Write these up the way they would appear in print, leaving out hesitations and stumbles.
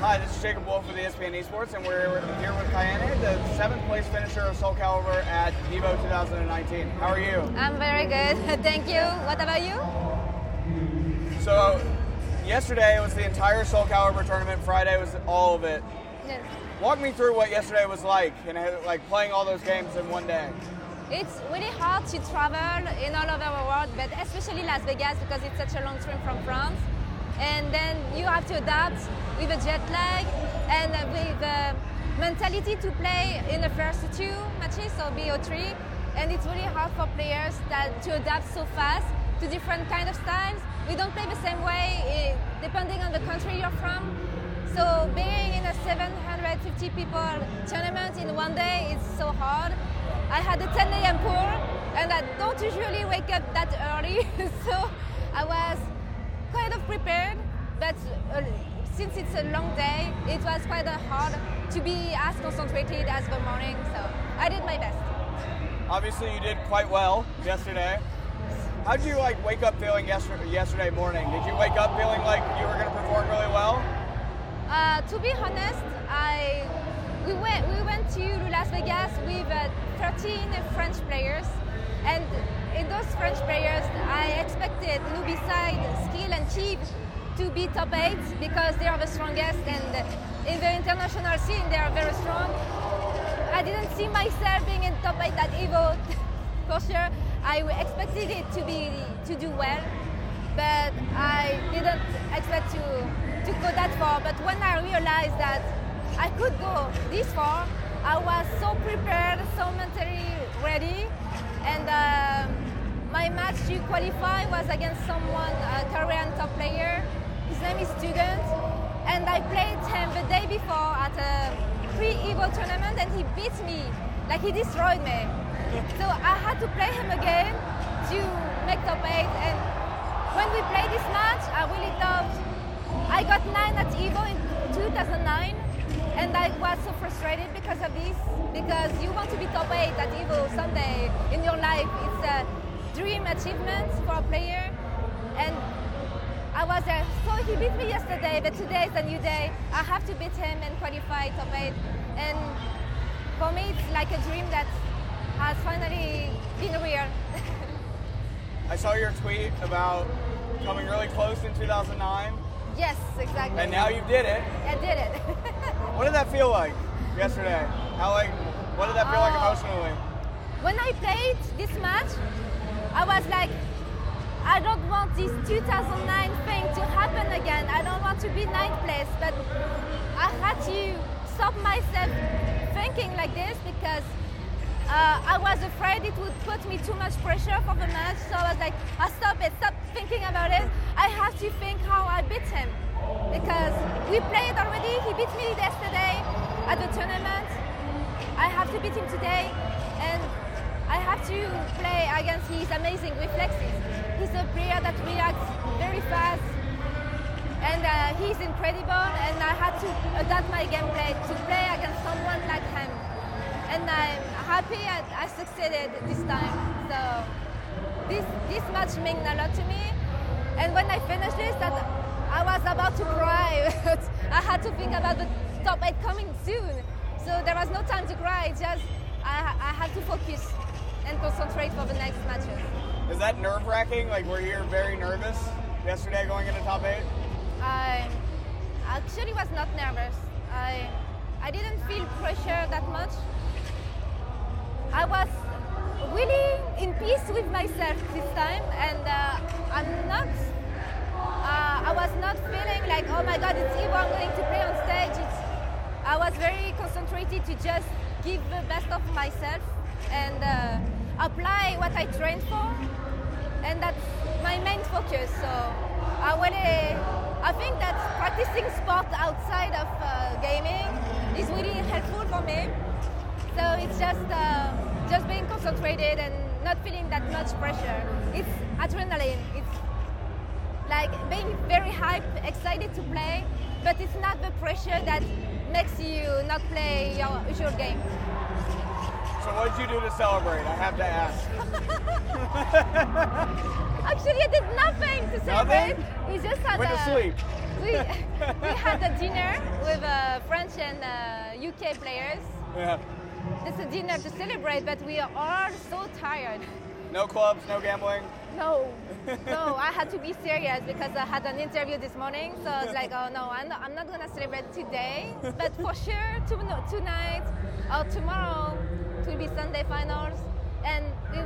Hi, this is Jacob Wolf with ESPN Esports, and we're here with Kayane, the 7th place finisher of SoulCalibur at Evo 2019. How are you? I'm very good, thank you. What about you? So, yesterday was the entire SoulCalibur tournament. Friday was all of it. Yes. Walk me through what yesterday was like, and like playing all those games in one day. It's really hard to travel in all over the world, but especially Las Vegas because it's such a long trip from France. And then you have to adapt with a jet lag and with the mentality to play in the first 2 matches, so BO3. And it's really hard for players to adapt so fast to different kind of styles. We don't play the same way depending on the country you're from. So being in a 750 people tournament in one day is so hard. I had a 10 a.m. pool and I don't usually wake up that early, so I was kind of prepared, but since it's a long day, it was quite hard to be as concentrated as the morning, so I did my best. Obviously you did quite well yesterday. How did you wake up feeling yesterday morning? Did you wake up feeling like you were going to perform really well? To be honest, we went to Las Vegas with 13 French players, and in those French players, I expected, besides skill and cheap, to be top 8 because they are the strongest, and in the international scene they are very strong. I didn't see myself being in top 8 at Evo for sure. I expected it to do well, but I didn't expect to go that far. But when I realized that I could go this far, I was so prepared, so mentally ready, and my match to qualify was against someone, a Korean top player. His name is Student, and I played him the day before at a pre-Evo tournament, and he beat me, like he destroyed me. So I had to play him again to make top 8, and when we played this match, I really thought I got 9 at Evo in 2009, and I was so frustrated because of this, because you want to be top 8 at Evo someday in your life. It's a dream achievement for a player, and I was there. So he beat me yesterday, but today is a new day. I have to beat him and qualify top 8, and for me it's like a dream that has finally been real. I saw your tweet about coming really close in 2009. Yes, exactly. And now you did it. I did it. What did that feel like yesterday? What did that feel like emotionally? When I played this match, I was like, I don't want this 2009 thing to happen again. I don't want to be 9th place, but I had to stop myself thinking like this because I was afraid it would put me too much pressure for the match. So I was like, stop thinking about it. I have to think how I beat him, because we played already. He beat me yesterday at the tournament. I have to beat him today, and I have to play against his amazing reflexes. He's a player that reacts very fast, and he's incredible, and I had to adapt my gameplay to play against someone like him. And I'm happy I succeeded this time. So this match means a lot to me. And when I finished this, I was about to cry. I had to think about the top 8 coming soon. So there was no time to cry. Just I had to focus and concentrate for the next matches. Is that nerve-wracking? Like, were you very nervous yesterday going into top 8? I actually was not nervous. I didn't feel pressure that much. I was really in peace with myself this time, and I was not feeling like, oh my God, it's Evo, I'm going to play on stage. I was very concentrated to just give the best of myself and apply what I trained for, and that's my main focus. So I think that practicing sport outside of gaming is really helpful for me. So it's just being concentrated and not feeling that much pressure. It's adrenaline. It's like being very hyped, excited to play, but it's not the pressure that makes you not play your usual game. So what did you do to celebrate? I have to ask. Actually, I did nothing to celebrate. Nothing? We just had Went to sleep. we had a dinner with French and UK players. Yeah. It's a dinner to celebrate, but we are all so tired. No clubs, no gambling? No, I had to be serious because I had an interview this morning, so I was like, oh no, I'm not going to celebrate today, but for sure tonight or tomorrow it will be Sunday finals, and we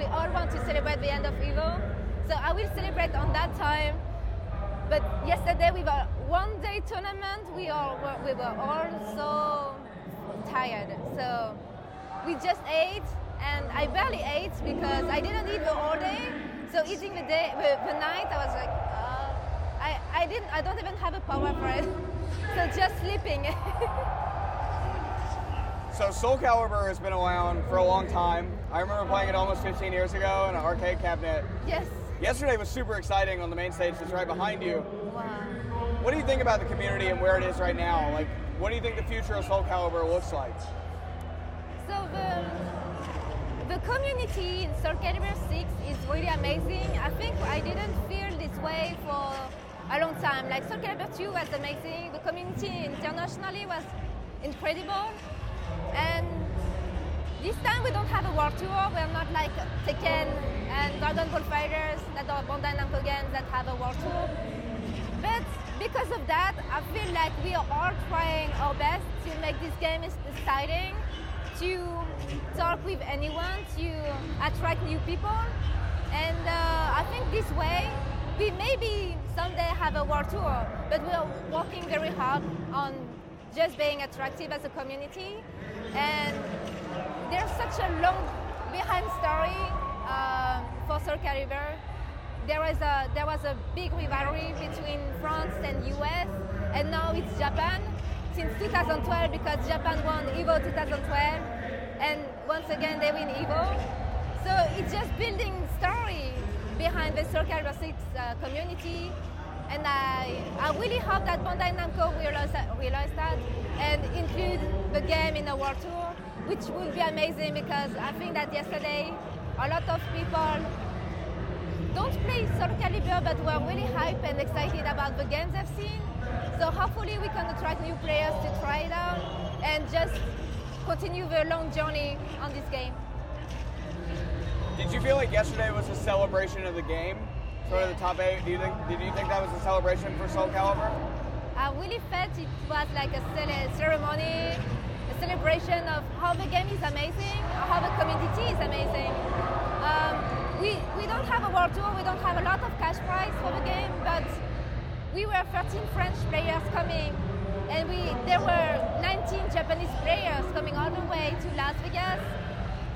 all want to celebrate the end of Evo, so I will celebrate on that time. But yesterday with a one-day tournament, we were all so tired, so we just ate. And I barely ate because I didn't eat the whole day. So eating the night, I was like, I don't even have a power for it. So just sleeping. So SoulCalibur has been around for a long time. I remember playing it almost 15 years ago in an arcade cabinet. Yes. Yesterday was super exciting on the main stage that's right behind you. Wow. What do you think about the community and where it is right now? Like, what do you think the future of SoulCalibur looks like? So the community in SoulCalibur VI is really amazing. I think I didn't feel this way for a long time. Like SoulCalibur II was amazing. The community internationally was incredible. And this time we don't have a world tour. We're not like Tekken and Dragon Ball Fighters that are Bandai Namco games that have a world tour. But because of that, I feel like we are all trying our best to make this game exciting, to talk with anyone, to attract new people. And I think this way, we maybe someday have a world tour, but we are working very hard on just being attractive as a community. And there's such a long behind story for SoulCalibur. There was a big rivalry between France and US, and now it's Japan since 2012 because Japan won Evo 2012, and once again they win Evo. So it's just building story behind the SoulCalibur VI community, and I really hope that Bandai Namco realize that and include the game in the world tour, which would be amazing because I think that yesterday a lot of people don't play SoulCalibur but were really hyped and excited about the games they've seen. So hopefully we can attract new players to try it out and just continue the long journey on this game. Did you feel like yesterday was a celebration of the game? Sort of the top 8? Did you think that was a celebration for SoulCalibur? I really felt it was like a ceremony, a celebration of how the game is amazing, how the community is amazing. We don't have a world tour, we don't have a lot of cash prize for the game, but we were 13 French players coming, and there were 19 Japanese players coming all the way to Las Vegas.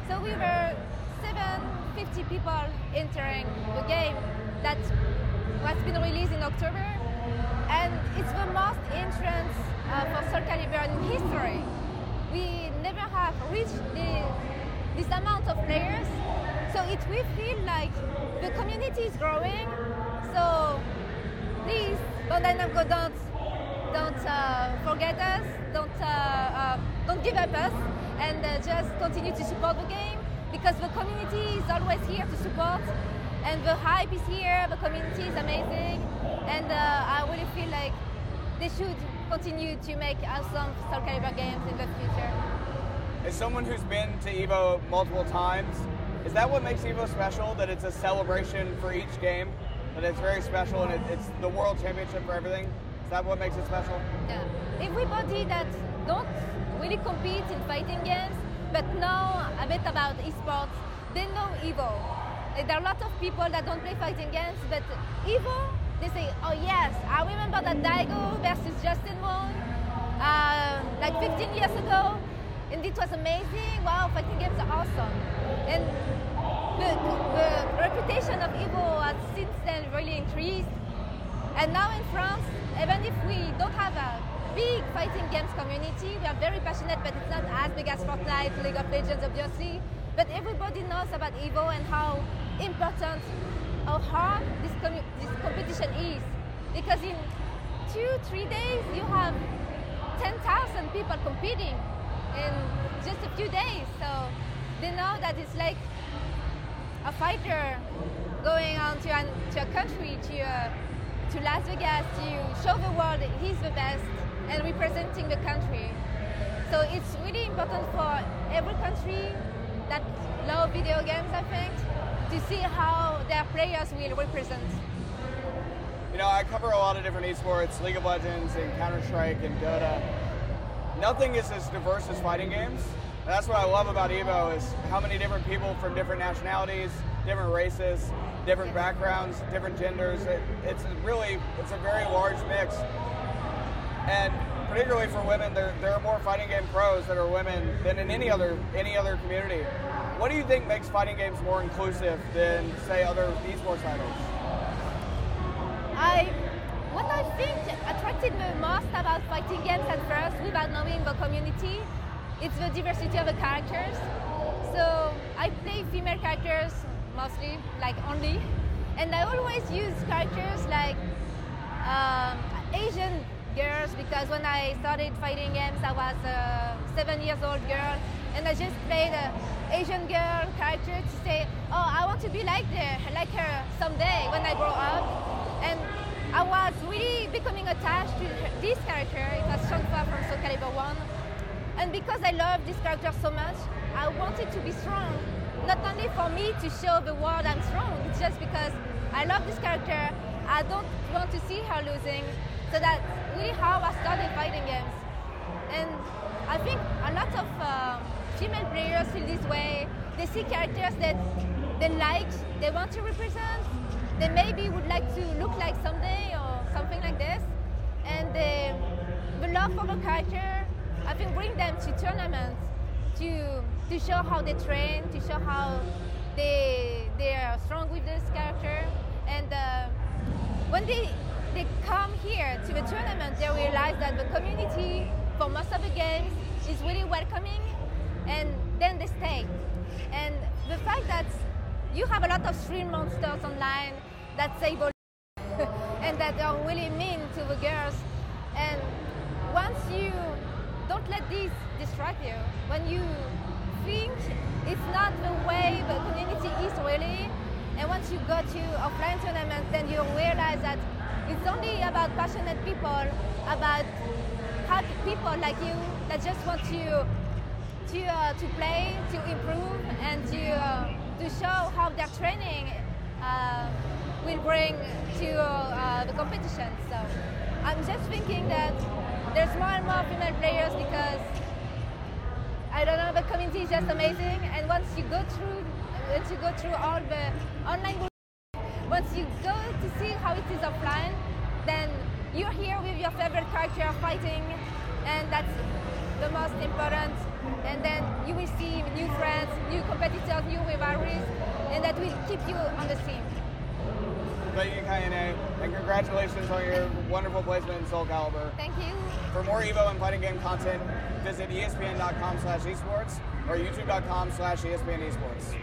So we were 750 people entering the game that was been released in October, and it's the most entrance for SoulCalibur in history. We never have reached this amount of players, so it will feel like the community is growing. So please, Bandai Namco, don't forget us, don't give up us, and just continue to support the game because the community is always here to support, and the hype is here. The community is amazing, and I really feel like they should continue to make awesome SoulCalibur games in the future. As someone who's been to Evo multiple times, is that what makes Evo special? That it's a celebration for each game? That it's very special and it's the world championship for everything? Is that what makes it special? Yeah. Everybody that don't really compete in fighting games but know a bit about esports, they know Evo. There are a lot of people that don't play fighting games, but Evo, they say, oh yes, I remember that Daigo versus Justin won like 15 years ago, and it was amazing. Wow, fighting games are awesome. And the reputation of Evo has since then really increased. And now in France, even if we don't have a big fighting games community, we are very passionate, but it's not as big as Fortnite, League of Legends, obviously. But everybody knows about Evo and how important, how hard this competition is. Because in 2-3 days, you have 10,000 people competing in just a few days. So they know that it's like a fighter going on to a country to to Las Vegas to show the world he's the best and representing the country. So it's really important for every country that love video games, I think, to see how their players will represent. You know, I cover a lot of different esports, League of Legends and Counter-Strike and Dota. Nothing is as diverse as fighting games. And that's what I love about EVO is how many different people from different nationalities, different races, different backgrounds, different genders. It's a very large mix. And particularly for women, there are more fighting game pros that are women than in any other community. What do you think makes fighting games more inclusive than, say, other esports titles? What I think attracted me most about fighting games at first, without knowing the community, it's the diversity of the characters. So I play female characters mostly, like only, and I always use characters like Asian girls, because when I started fighting games I was a 7-year-old girl, and I just played an Asian girl character to say, oh, I want to be like her someday when I grow up. And I was really becoming attached to this character. It was Shangfa from SoulCalibur VI. And because I love this character so much, I wanted to be strong. Not only for me to show the world I'm strong, it's just because I love this character. I don't want to see her losing. So that's really how I started fighting games. And I think a lot of female players feel this way. They see characters that they like, they want to represent. They maybe would like to look like someday or something like this. And the love for the character, I think, bring them to tournaments to show how they train, to show how they are strong with this character. And when they come here to the tournament, they realize that the community for most of the games is really welcoming, and then they stay. And the fact that you have a lot of stream monsters online that say and that are really mean to the girls, and once you don't let this distract you, when you think it's not the way the community is really, and once you go to offline tournaments, then you realize that it's only about passionate people, about happy people like you that just want to play, to improve, and to show how their training will bring to the competition. So I'm just thinking that there's more and more female players because, I don't know, the community is just amazing. And once you go through all the online, once you go to see how it is offline, then you're here with your favorite character fighting, and that's the most important. And then you will see new friends, new competitors, new rivalries, and that will keep you on the scene. Thank you, Kayane, and congratulations on your wonderful placement in SoulCalibur. Thank you. For more EVO and fighting game content, visit ESPN.com/esports or YouTube.com/ESPN Esports.